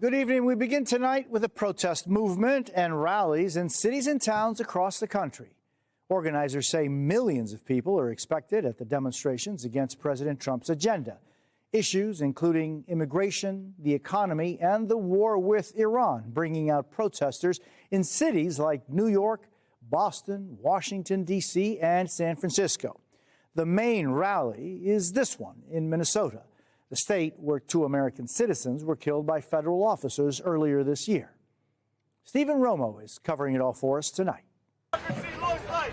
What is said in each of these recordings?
Good evening. We begin tonight with a protest movement and rallies in cities and towns across the country. Organizers say millions of people are expected at the demonstrations against President Trump's agenda. Issues including immigration, the economy, and the war with Iran, bringing out protesters in cities like New York, Boston, Washington, D.C., and San Francisco. The main rally is this one in Minnesota, the state where 2 American citizens were killed by federal officers earlier this year. Stephen Romo is covering it all for us tonight.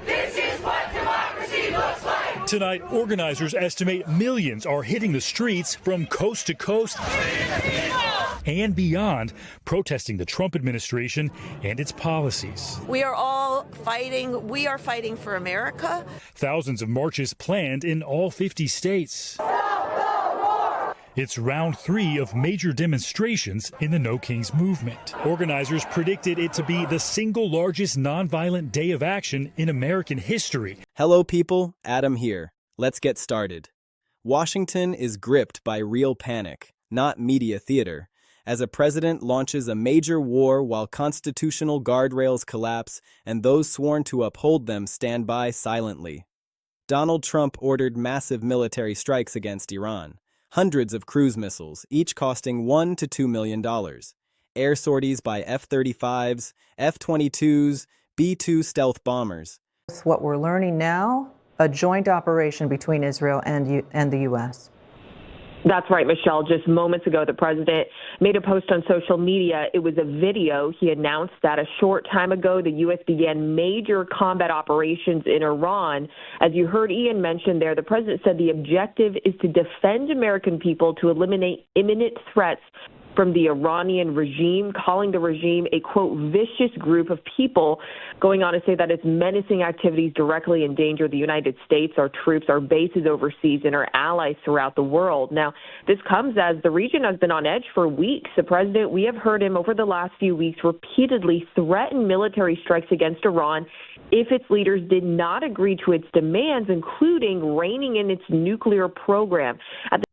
This is what democracy looks like. Tonight, organizers estimate millions are hitting the streets from coast to coast and beyond, protesting the Trump administration and its policies. We are all fighting. We are fighting for America. Thousands of marches planned in all 50 states. It's round 3 of major demonstrations in the No Kings movement. Organizers predicted it to be the single largest nonviolent day of action in American history. Hello, people. Adam here. Let's get started. Washington is gripped by real panic, not media theater, as a president launches a major war while constitutional guardrails collapse and those sworn to uphold them stand by silently. Donald Trump ordered massive military strikes against Iran. Hundreds of cruise missiles, each costing $1 to $2 million. Air sorties by F-35s, F-22s, B-2 stealth bombers. What we're learning now, a joint operation between Israel and the U.S. That's right, Michelle. Just moments ago, the president made a post on social media. It was a video. He announced that a short time ago, the U.S. began major combat operations in Iran. As you heard Ian mention there, the president said the objective is to defend American people, to eliminate imminent threats from the Iranian regime, calling the regime a, quote, vicious group of people, going on to say that its menacing activities directly endanger the United States, our troops, our bases overseas, and our allies throughout the world. Now, this comes as the region has been on edge for weeks. The president, we have heard him over the last few weeks repeatedly threaten military strikes against Iran if its leaders did not agree to its demands, including reining in its nuclear program.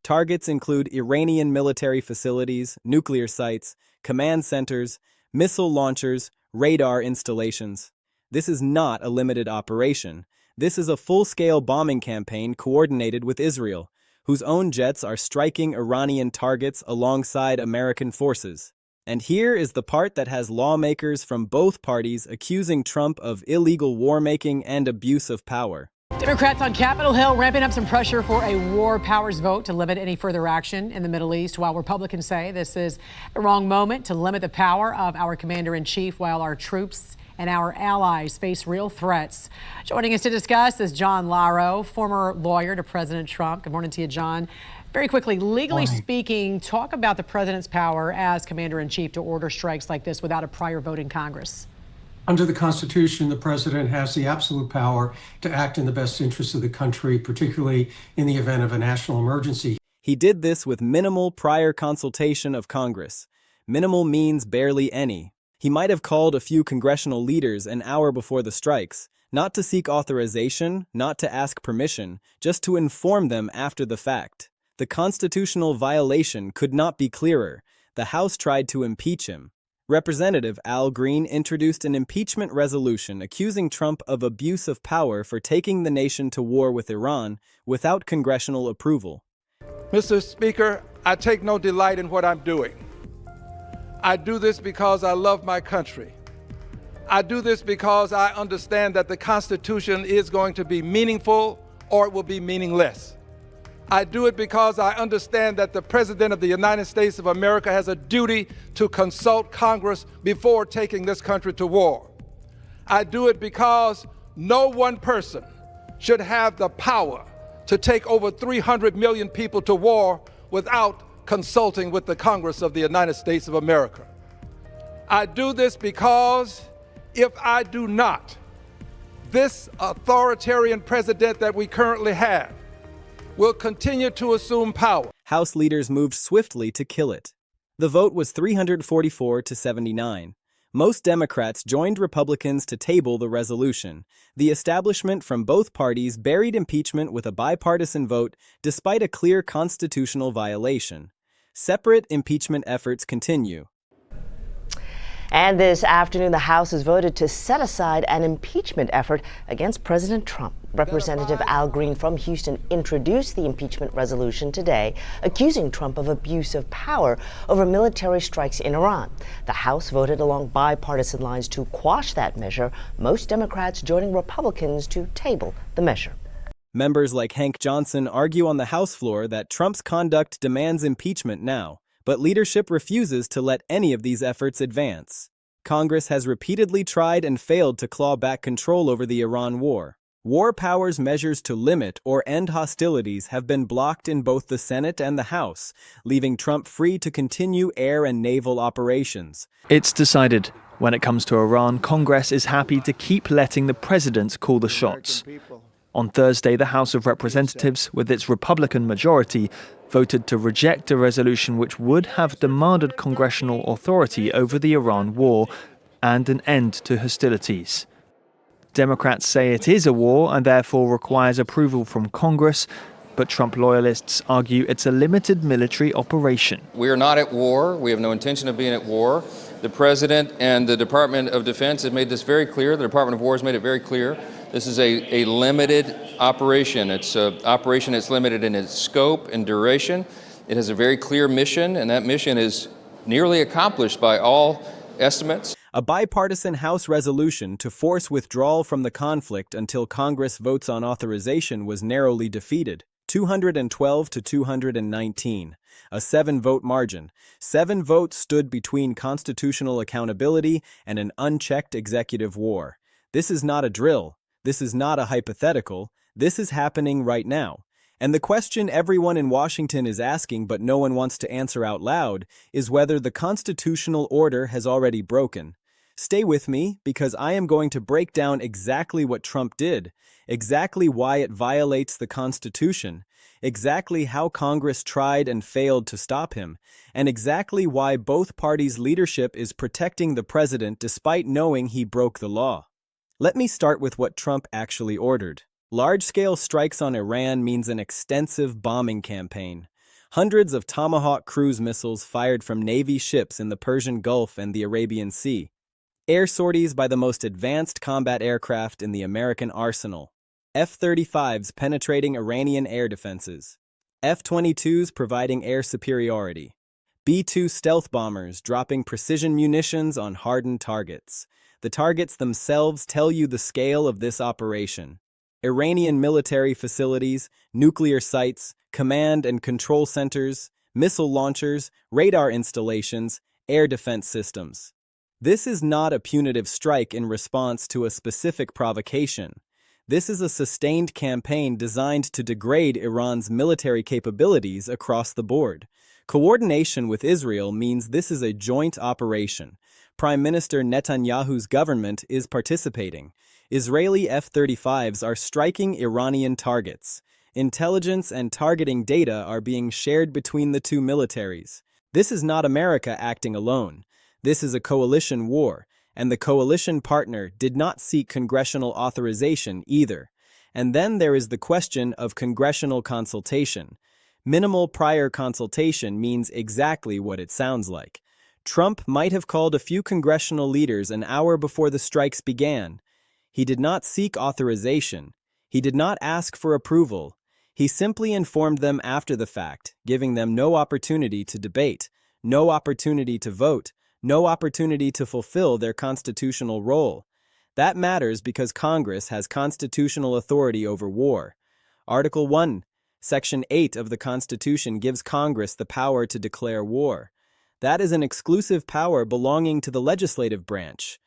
Targets include Iranian military facilities, nuclear sites, command centers, missile launchers, radar installations. This is not a limited operation. This is a full-scale bombing campaign coordinated with Israel, whose own jets are striking Iranian targets alongside American forces. And here is the part that has lawmakers from both parties accusing Trump of illegal war-making and abuse of power. Democrats on Capitol Hill ramping up some pressure for a war powers vote to limit any further action in the Middle East, while Republicans say this is the wrong moment to limit the power of our commander-in-chief while our troops and our allies face real threats. Joining us to discuss is John Laro, former lawyer to President Trump. Good morning to you, John. Very quickly, legally speaking, talk about the president's power as commander-in-chief to order strikes like this without a prior vote in Congress. Under the Constitution, the president has the absolute power to act in the best interests of the country, particularly in the event of a national emergency. He did this with minimal prior consultation of Congress. Minimal means barely any. He might have called a few congressional leaders an hour before the strikes, not to seek authorization, not to ask permission, just to inform them after the fact. The constitutional violation could not be clearer. The House tried to impeach him. Representative Al Green introduced an impeachment resolution accusing Trump of abuse of power for taking the nation to war with Iran without congressional approval. Mr. Speaker, I take no delight in what I'm doing. I do this because I love my country. I do this because I understand that the Constitution is going to be meaningful or it will be meaningless. I do it because I understand that the President of the United States of America has a duty to consult Congress before taking this country to war. I do it because no one person should have the power to take over 300 million people to war without consulting with the Congress of the United States of America. I do this because if I do not, this authoritarian president that we currently have will continue to assume power. House leaders moved swiftly to kill it. The vote was 344 to 79. Most Democrats joined Republicans to table the resolution. The establishment from both parties buried impeachment with a bipartisan vote despite a clear constitutional violation. Separate impeachment efforts continue. And this afternoon, the House has voted to set aside an impeachment effort against President Trump. Representative Al Green from Houston introduced the impeachment resolution today, accusing Trump of abuse of power over military strikes in Iran. The House voted along bipartisan lines to quash that measure, most Democrats joining Republicans to table the measure. Members like Hank Johnson argue on the House floor that Trump's conduct demands impeachment now, but leadership refuses to let any of these efforts advance. Congress has repeatedly tried and failed to claw back control over the Iran war. War powers' measures to limit or end hostilities have been blocked in both the Senate and the House, leaving Trump free to continue air and naval operations. It's decided. When it comes to Iran, Congress is happy to keep letting the president call the shots. On Thursday, the House of Representatives, with its Republican majority, voted to reject a resolution which would have demanded congressional authority over the Iran war and an end to hostilities. Democrats say it is a war and therefore requires approval from Congress, but Trump loyalists argue it's a limited military operation. We are not at war. We have no intention of being at war. The President and the Department of Defense have made this very clear. The Department of War has made it very clear. This is a limited operation. It's an operation that's limited in its scope and duration. It has a very clear mission, and that mission is nearly accomplished by all estimates. A bipartisan House resolution to force withdrawal from the conflict until Congress votes on authorization was narrowly defeated, 212 to 219, a 7-vote margin. 7 votes stood between constitutional accountability and an unchecked executive war. This is not a drill. This is not a hypothetical. This is happening right now. And the question everyone in Washington is asking but no one wants to answer out loud is whether the constitutional order has already broken. Stay with me, because I am going to break down exactly what Trump did, exactly why it violates the Constitution, exactly how Congress tried and failed to stop him, and exactly why both parties' leadership is protecting the president despite knowing he broke the law. Let me start with what Trump actually ordered. Large-scale strikes on Iran means an extensive bombing campaign. Hundreds of Tomahawk cruise missiles fired from Navy ships in the Persian Gulf and the Arabian Sea. Air sorties by the most advanced combat aircraft in the American arsenal. F-35s penetrating Iranian air defenses. F-22s providing air superiority. B-2 stealth bombers dropping precision munitions on hardened targets. The targets themselves tell you the scale of this operation. Iranian military facilities, nuclear sites, command and control centers, missile launchers, radar installations, air defense systems. This is not a punitive strike in response to a specific provocation. This is a sustained campaign designed to degrade Iran's military capabilities across the board. Coordination with Israel means this is a joint operation. Prime Minister Netanyahu's government is participating. Israeli F-35s are striking Iranian targets. Intelligence and targeting data are being shared between the two militaries. This is not America acting alone. This is a coalition war, and the coalition partner did not seek congressional authorization either. And then there is the question of congressional consultation. Minimal prior consultation means exactly what it sounds like. Trump might have called a few congressional leaders an hour before the strikes began. He did not seek authorization. He did not ask for approval. He simply informed them after the fact, giving them no opportunity to debate, no opportunity to vote, no opportunity to fulfill their constitutional role. That matters because Congress has constitutional authority over war. Article 1, Section 8 of the Constitution gives Congress the power to declare war. That is an exclusive power belonging to the legislative branch.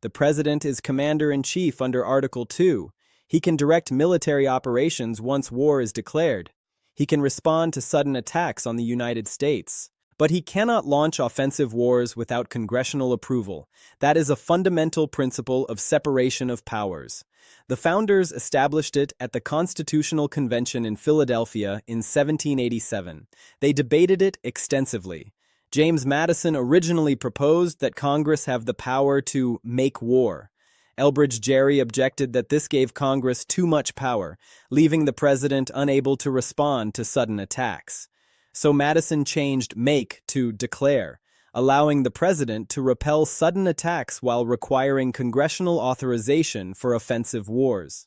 The President is Commander-in-Chief under Article 2. He can direct military operations once war is declared. He can respond to sudden attacks on the United States. But he cannot launch offensive wars without congressional approval. That is a fundamental principle of separation of powers. The founders established it at the Constitutional Convention in Philadelphia in 1787. They debated it extensively. James Madison originally proposed that Congress have the power to make war. Elbridge Gerry objected that this gave Congress too much power, leaving the president unable to respond to sudden attacks. So Madison changed make to declare, allowing the president to repel sudden attacks while requiring congressional authorization for offensive wars.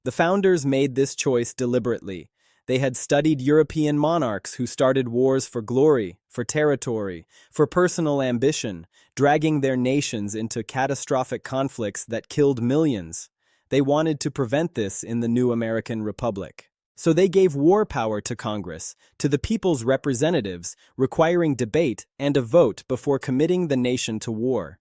The founders made this choice deliberately. They had studied European monarchs who started wars for glory, for territory, for personal ambition, dragging their nations into catastrophic conflicts that killed millions. They wanted to prevent this in the new American Republic. So they gave war power to Congress, to the people's representatives, requiring debate and a vote before committing the nation to war.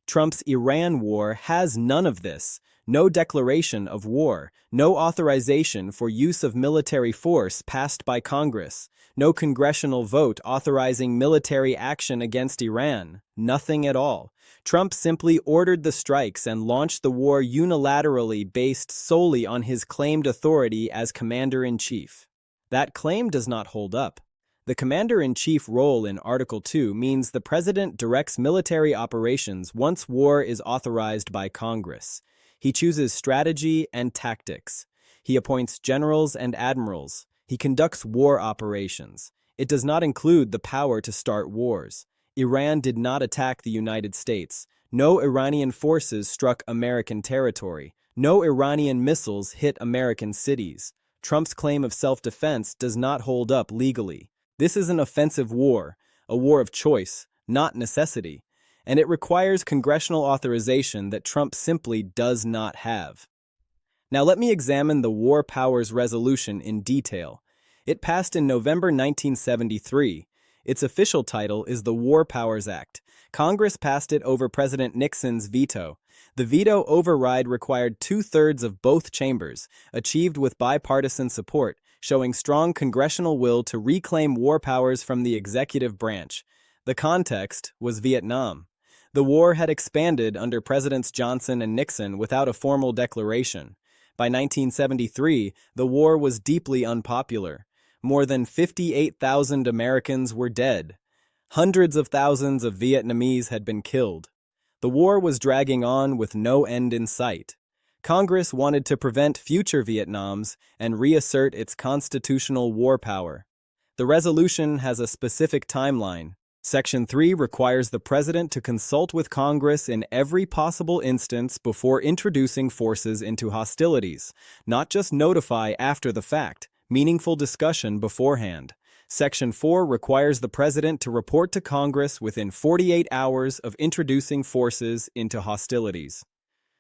Trump's Iran war has none of this. No declaration of war, no authorization for use of military force passed by Congress, no congressional vote authorizing military action against Iran, nothing at all. Trump simply ordered the strikes and launched the war unilaterally based solely on his claimed authority as commander-in-chief. That claim does not hold up. The commander-in-chief role in Article 2 means the president directs military operations once war is authorized by Congress. He chooses strategy and tactics. He appoints generals and admirals. He conducts war operations. It does not include the power to start wars. Iran did not attack the United States. No Iranian forces struck American territory. No Iranian missiles hit American cities. Trump's claim of self-defense does not hold up legally. This is an offensive war, a war of choice, not necessity. And it requires congressional authorization that Trump simply does not have. Now let me examine the War Powers Resolution in detail. It passed in November 1973. Its official title is the War Powers Act. Congress passed it over President Nixon's veto. The veto override required 2/3 of both chambers, achieved with bipartisan support, showing strong congressional will to reclaim war powers from the executive branch. The context was Vietnam. The war had expanded under Presidents Johnson and Nixon without a formal declaration. By 1973, the war was deeply unpopular. More than 58,000 Americans were dead. Hundreds of thousands of Vietnamese had been killed. The war was dragging on with no end in sight. Congress wanted to prevent future Vietnams and reassert its constitutional war power. The resolution has a specific timeline. Section 3 requires the president to consult with Congress in every possible instance before introducing forces into hostilities, not just notify after the fact, meaningful discussion beforehand. Section 4 requires the president to report to Congress within 48 hours of introducing forces into hostilities.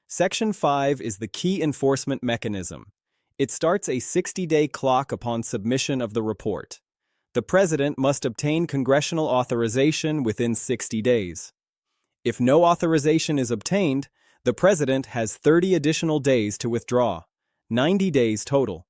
Section 5 is the key enforcement mechanism. It starts a 60-day clock upon submission of the report. The president must obtain congressional authorization within 60 days. If no authorization is obtained, the president has 30 additional days to withdraw, 90 days total.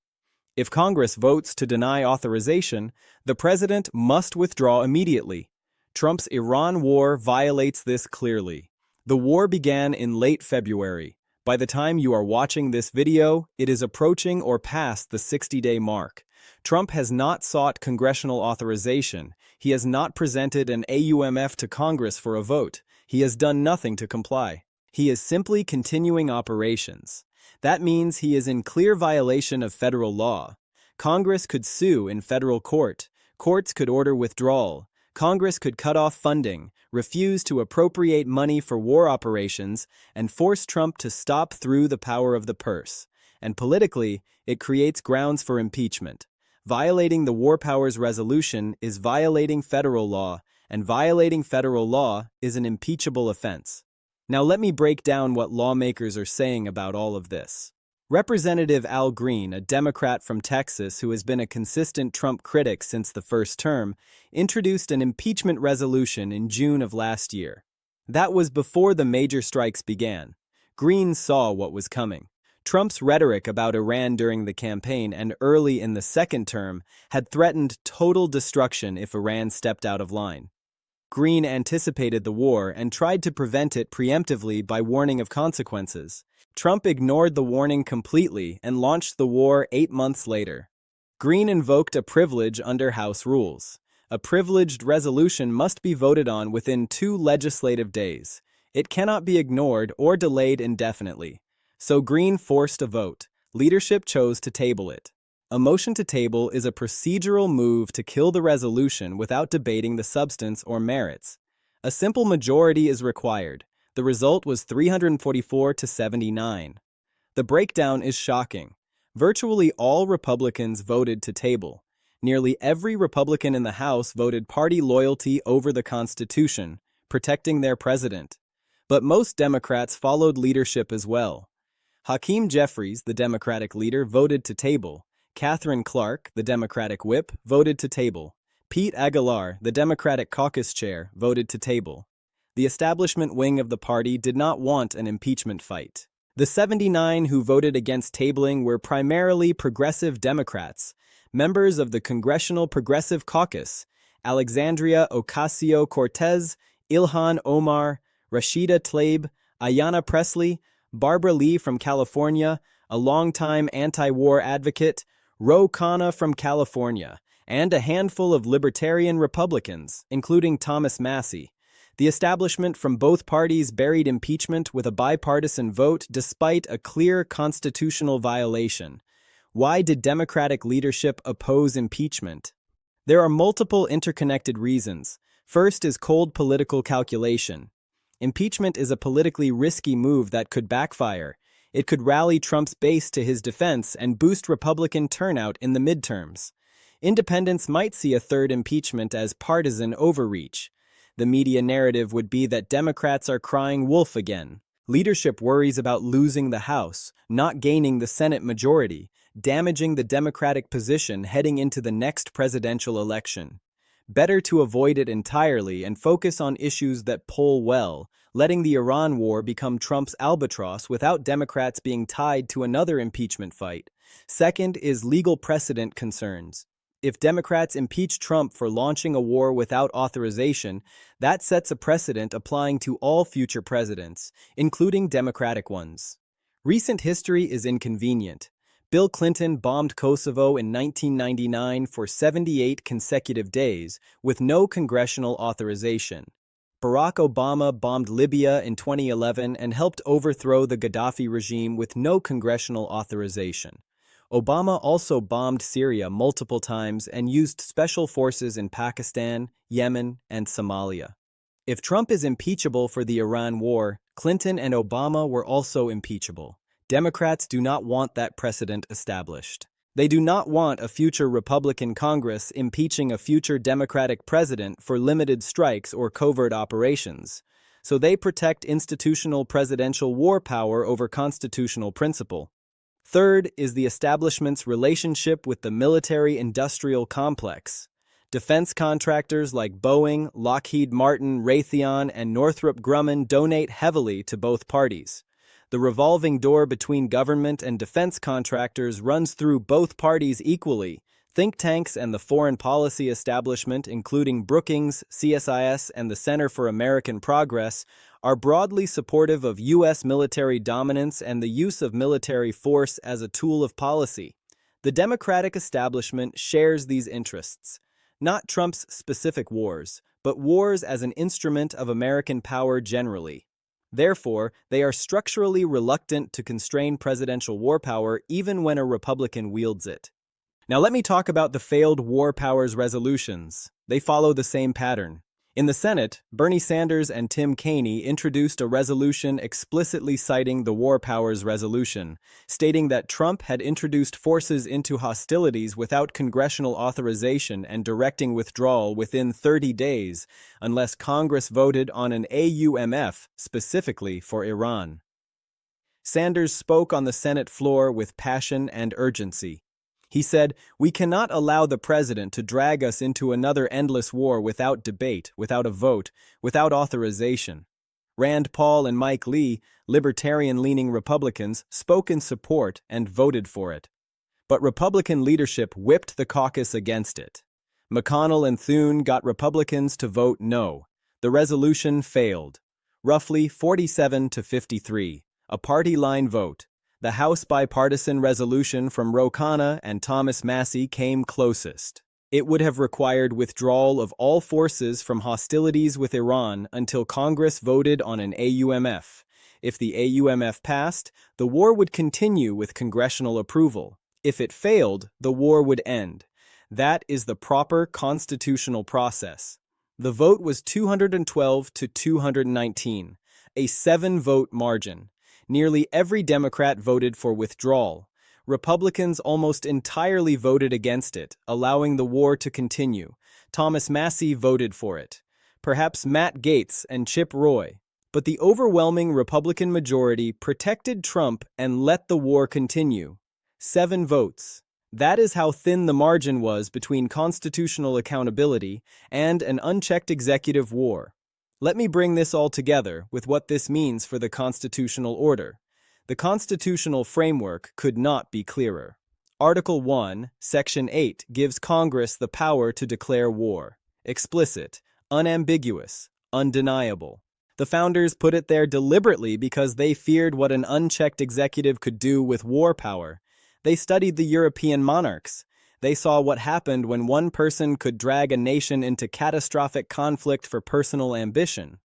If Congress votes to deny authorization, the president must withdraw immediately. Trump's Iran war violates this clearly. The war began in late February. By the time you are watching this video, it is approaching or past the 60-day mark. Trump has not sought congressional authorization. He has not presented an AUMF to Congress for a vote. He has done nothing to comply. He is simply continuing operations. That means he is in clear violation of federal law. Congress could sue in federal court. Courts could order withdrawal. Congress could cut off funding, refuse to appropriate money for war operations, and force Trump to stop through the power of the purse. And politically, it creates grounds for impeachment. Violating the War Powers Resolution is violating federal law, and violating federal law is an impeachable offense. Now let me break down what lawmakers are saying about all of this. Representative Al Green, a Democrat from Texas who has been a consistent Trump critic since the first term, introduced an impeachment resolution in June of last year. That was before the major strikes began. Green saw what was coming. Trump's rhetoric about Iran during the campaign and early in the second term had threatened total destruction if Iran stepped out of line. Green anticipated the war and tried to prevent it preemptively by warning of consequences. Trump ignored the warning completely and launched the war 8 months later. Green invoked a privilege under House rules. A privileged resolution must be voted on within 2 legislative days. It cannot be ignored or delayed indefinitely. So Green forced a vote. Leadership chose to table it. A motion to table is a procedural move to kill the resolution without debating the substance or merits. A simple majority is required. The result was 344 to 79. The breakdown is shocking. Virtually all Republicans voted to table. Nearly every Republican in the House voted party loyalty over the Constitution, protecting their president. But most Democrats followed leadership as well. Hakeem Jeffries, the Democratic leader, voted to table. Catherine Clark, the Democratic whip, voted to table. Pete Aguilar, the Democratic caucus chair, voted to table. The establishment wing of the party did not want an impeachment fight. The 79 who voted against tabling were primarily progressive Democrats, members of the Congressional Progressive Caucus: Alexandria Ocasio-Cortez, Ilhan Omar, Rashida Tlaib, Ayanna Pressley, Barbara Lee from California, a longtime anti-war advocate, Ro Khanna from California, and a handful of libertarian Republicans, including Thomas Massie. The establishment from both parties buried impeachment with a bipartisan vote despite a clear constitutional violation. Why did Democratic leadership oppose impeachment? There are multiple interconnected reasons. First is cold political calculation. Impeachment is a politically risky move that could backfire. It could rally Trump's base to his defense and boost Republican turnout in the midterms. Independents might see a third impeachment as partisan overreach. The media narrative would be that Democrats are crying wolf again. Leadership worries about losing the House, not gaining the Senate majority, damaging the Democratic position heading into the next presidential election. Better to avoid it entirely and focus on issues that poll well, letting the Iran war become Trump's albatross without Democrats being tied to another impeachment fight. Second is legal precedent concerns. If Democrats impeach Trump for launching a war without authorization, that sets a precedent applying to all future presidents, including Democratic ones. Recent history is inconvenient. Bill Clinton bombed Kosovo in 1999 for 78 consecutive days with no congressional authorization. Barack Obama bombed Libya in 2011 and helped overthrow the Gaddafi regime with no congressional authorization. Obama also bombed Syria multiple times and used special forces in Pakistan, Yemen, and Somalia. If Trump is impeachable for the Iran war, Clinton and Obama were also impeachable. Democrats do not want that precedent established. They do not want a future Republican Congress impeaching a future Democratic president for limited strikes or covert operations. So they protect institutional presidential war power over constitutional principle. Third is the establishment's relationship with the military-industrial complex. Defense contractors like Boeing, Lockheed Martin, Raytheon, and Northrop Grumman donate heavily to both parties. The revolving door between government and defense contractors runs through both parties equally. Think tanks and the foreign policy establishment, including Brookings, CSIS, and the Center for American Progress, are broadly supportive of U.S. military dominance and the use of military force as a tool of policy. The Democratic establishment shares these interests. Not Trump's specific wars, but wars as an instrument of American power generally. Therefore, they are structurally reluctant to constrain presidential war power even when a Republican wields it. Now let me talk about the failed war powers resolutions. They follow the same pattern. In the Senate, Bernie Sanders and Tim Kaine introduced a resolution explicitly citing the War Powers Resolution, stating that Trump had introduced forces into hostilities without congressional authorization and directing withdrawal within 30 days unless Congress voted on an AUMF specifically for Iran. Sanders spoke on the Senate floor with passion and urgency. He said, "We cannot allow the president to drag us into another endless war without debate, without a vote, without authorization." Rand Paul and Mike Lee, libertarian-leaning Republicans, spoke in support and voted for it. But Republican leadership whipped the caucus against it. McConnell and Thune got Republicans to vote no. The resolution failed. Roughly 47 to 53, a party line vote. The House bipartisan resolution from Ro Khanna and Thomas Massie came closest. It would have required withdrawal of all forces from hostilities with Iran until Congress voted on an AUMF. If the AUMF passed, the war would continue with congressional approval. If it failed, the war would end. That is the proper constitutional process. The vote was 212 to 219, a 7-vote margin. Nearly every Democrat voted for withdrawal. Republicans almost entirely voted against it, allowing the war to continue. Thomas Massie voted for it. Perhaps Matt Gaetz and Chip Roy. But the overwhelming Republican majority protected Trump and let the war continue. 7 votes. That is how thin the margin was between constitutional accountability and an unchecked executive war. Let me bring this all together with what this means for the constitutional order. The constitutional framework could not be clearer. Article 1, Section 8 gives Congress the power to declare war. Explicit, unambiguous, undeniable. The founders put it there deliberately because they feared what an unchecked executive could do with war power. They studied the European monarchs. They saw what happened when one person could drag a nation into catastrophic conflict for personal ambition.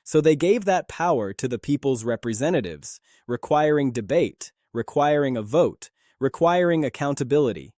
So they gave that power to the people's representatives, requiring debate, requiring a vote, requiring accountability.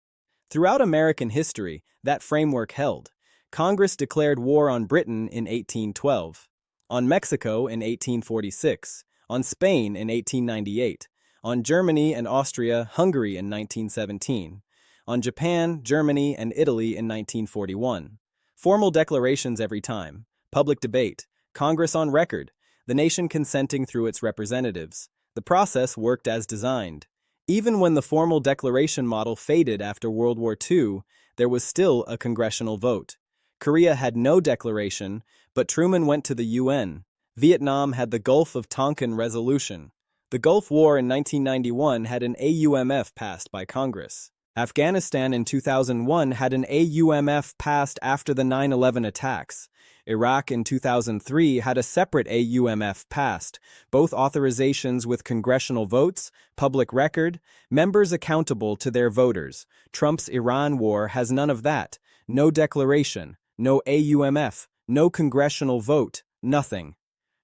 Throughout American history, that framework held. Congress declared war on Britain in 1812, on Mexico in 1846, on Spain in 1898, on Germany and Austria, Hungary in 1917, on Japan, Germany, and Italy in 1941. Formal declarations every time, public debate, Congress on record, the nation consenting through its representatives. The process worked as designed. Even when the formal declaration model faded after World War II, there was still a congressional vote. Korea had no declaration, but Truman went to the UN. Vietnam had the Gulf of Tonkin Resolution. The Gulf War in 1991 had an AUMF passed by Congress. Afghanistan in 2001 had an AUMF passed after the 9/11 attacks. Iraq in 2003 had a separate AUMF passed, both authorizations with congressional votes, public record, members accountable to their voters. Trump's Iran war has none of that. No declaration, no AUMF, no congressional vote, nothing.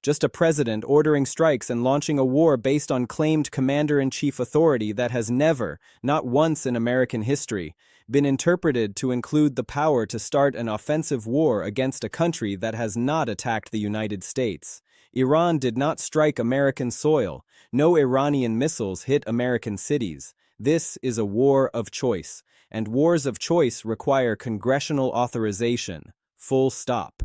Just a president ordering strikes and launching a war based on claimed commander-in-chief authority that has never, not once in American history, been interpreted to include the power to start an offensive war against a country that has not attacked the United States. Iran did not strike American soil. No Iranian missiles hit American cities. This is a war of choice, and wars of choice require congressional authorization. Full stop.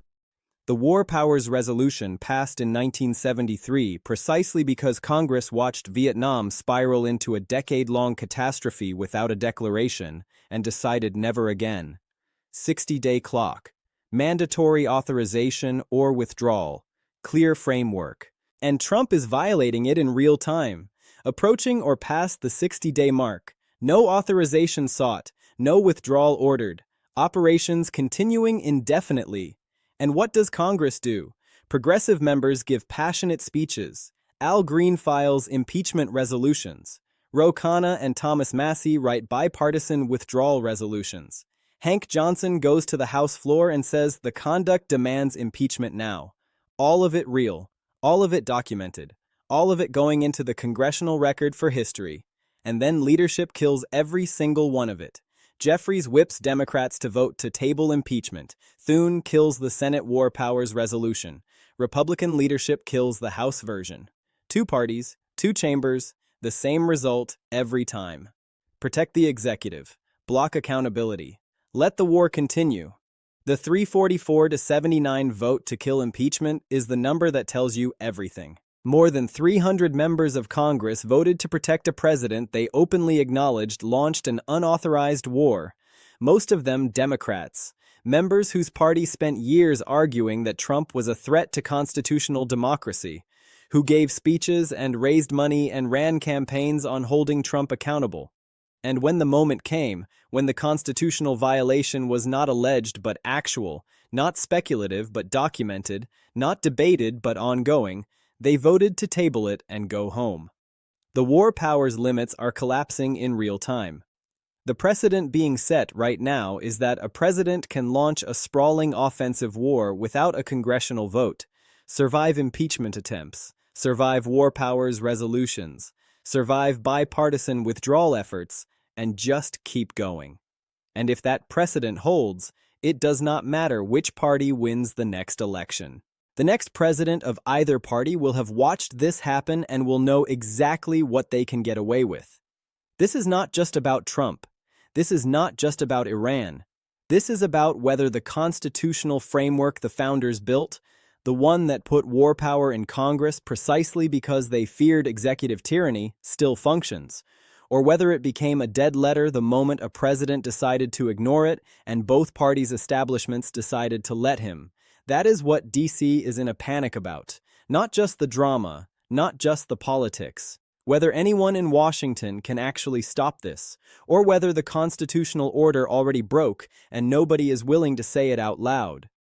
The War Powers Resolution passed in 1973 precisely because Congress watched Vietnam spiral into a decade-long catastrophe without a declaration and decided never again. 60-day clock. Mandatory authorization or withdrawal. Clear framework. And Trump is violating it in real time. Approaching or past the 60-day mark. No authorization sought. No withdrawal ordered. Operations continuing indefinitely. And what does Congress do? Progressive members give passionate speeches. Al Green files impeachment resolutions. Ro Khanna and Thomas Massie write bipartisan withdrawal resolutions. Hank Johnson goes to the House floor and says the conduct demands impeachment now. All of it real. All of it documented. All of it going into the congressional record for history. And then leadership kills every single one of it. Jeffries whips Democrats to vote to table impeachment. Thune kills the Senate War Powers Resolution. Republican leadership kills the House version. 2 parties, 2 chambers, the same result every time. Protect the executive. Block accountability. Let the war continue. The 344-79 vote to kill impeachment is the number that tells you everything. More than 300 members of Congress voted to protect a president they openly acknowledged launched an unauthorized war. Most of them Democrats, members whose party spent years arguing that Trump was a threat to constitutional democracy, who gave speeches and raised money and ran campaigns on holding Trump accountable. And when the moment came, when the constitutional violation was not alleged but actual, not speculative but documented, not debated but ongoing, they voted to table it and go home. The war powers limits are collapsing in real time. The precedent being set right now is that a president can launch a sprawling offensive war without a congressional vote, survive impeachment attempts, survive war powers resolutions, survive bipartisan withdrawal efforts, and just keep going. And if that precedent holds, it does not matter which party wins the next election. The next president of either party will have watched this happen and will know exactly what they can get away with. This is not just about Trump. This is not just about Iran. This is about whether the constitutional framework the founders built, the one that put war power in Congress precisely because they feared executive tyranny, still functions, or whether it became a dead letter the moment a president decided to ignore it and both parties' establishments decided to let him. That is what D.C. is in a panic about. Not just the drama, not just the politics. Whether anyone in Washington can actually stop this, or whether the constitutional order already broke and nobody is willing to say it out loud.